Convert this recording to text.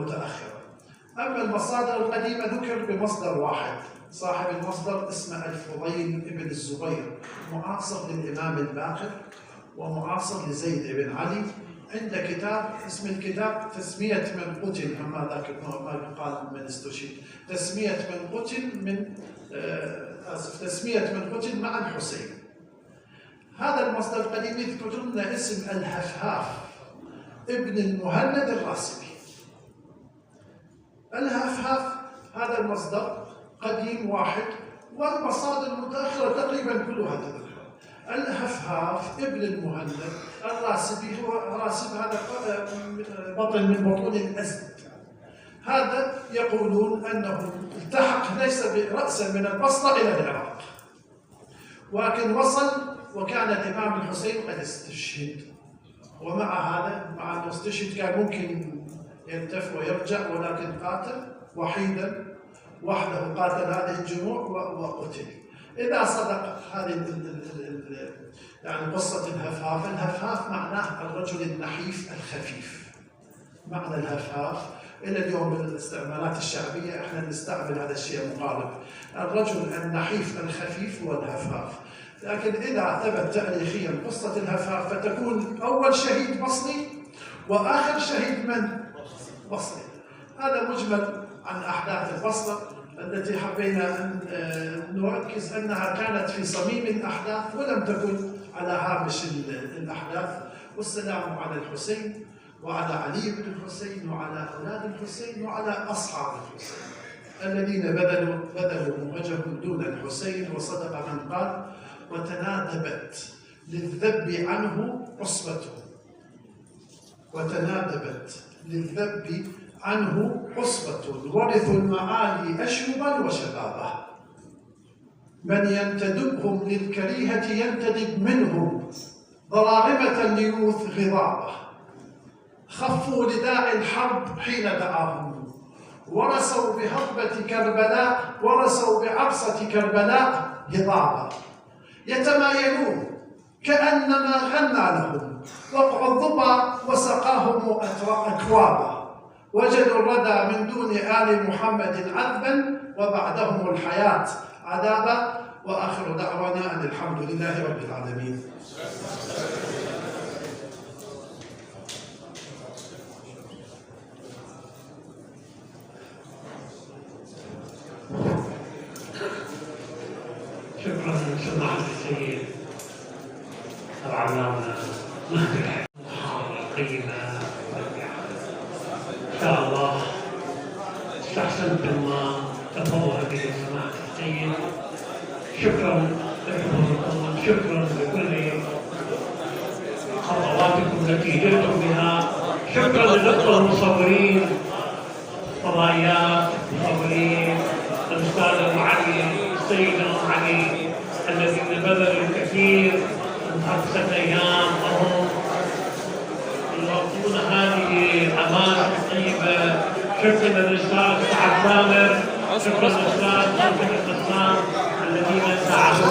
المتأخرة. أما المصادر القديمة ذكر بمصدر واحد، صاحب المصدر اسمه الفضيل بن الزبير، معاصر للإمام الباقر ومعاصر لزيد بن علي. عنده كتاب اسم الكتاب تسمية من قتل، أما ذاك ما يقال من استشهد، تسمية من قتل من تسمية من قتل مع الحسين. هذا المصدر القديم يذكر لنا اسم الهفهاف ابن المهند الراسبي. الهفهاف هذا المصدر قديم واحد، والمصادر المتأخرة تقريبا كلها تذكر. الهفهاف ابن المهند الراسبي هو راسب، هذا بطن من بطون الأزد. هذا يقولون أنه التحق ليس رأسا من البصرة إلى العراق، ولكن وصل وكان الإمام الحسين قد استشهد، ومع هذا مع أنه استشهد كان ممكن يلتف ويرجع، ولكن قاتل وحده قاتل هذه الجموع وقتل. إذا صدق هذه يعني قصة الهفهاف، الهفهاف معناه الرجل النحيف الخفيف. معنى الهفهاف إلى اليوم بالاستعمالات الشعبية احنا نستعمل هذا الشيء مقارب، الرجل النحيف الخفيف هو الهفهاف. لكن إذا ثبت تاريخيا قصة الهفهاف فتكون أول شهيد بصري وآخر شهيد من؟ بصري. هذا مجمل عن أحداث البصرة التي حبينا أن نركز أنها كانت في صميم الأحداث ولم تكن على هامش الأحداث. والسلام على الحسين وعلى علي بن الحسين وعلى أولاد الحسين وعلى أصحاب الحسين الذين بذلوا مهجهم دون الحسين. وصدق من قال: وتنادبت للذب عنه عصبته، وتنادبت للذب عنه عصبة، ورثوا المعالي أشوبا وشبابا. من ينتدبهم للكريهة ينتدب منهم، ضرارمة ليوث غضابة. خفوا لداعي الحرب حين دعاهم، ورسوا بهضبة كربلاء، ورسوا بعرصة كربلاء هضابا. يتمايلون كأنما غنى لهم وقع الظبا وسقاهم أكوابا. وجدوا الردى من دون آل محمد عذبا، وبعدهم الحياة عذابا. وآخر دعوانا أن الحمد لله رب العالمين. شكرا سماحة السيد العلامة مهدي المحاضرة القيمة والممتعة. إن شاء الله استحسنتم ما تفضل به سماحة السيد. شكرا لحضوركم، شكرا لكل خطواتكم التي جئتم بها. شكرا للأخوة المصورين، الفضائيات، المصورين، الأستاذ المعلم، السيد المعلم الذين بذلوا الكثير من 5 أيام وهم يلقون هذه الأمانة الطيبة. شكرا للأستاذ سعد سامر، شكرا للأستاذ خالد القسام الذين ساعدونا.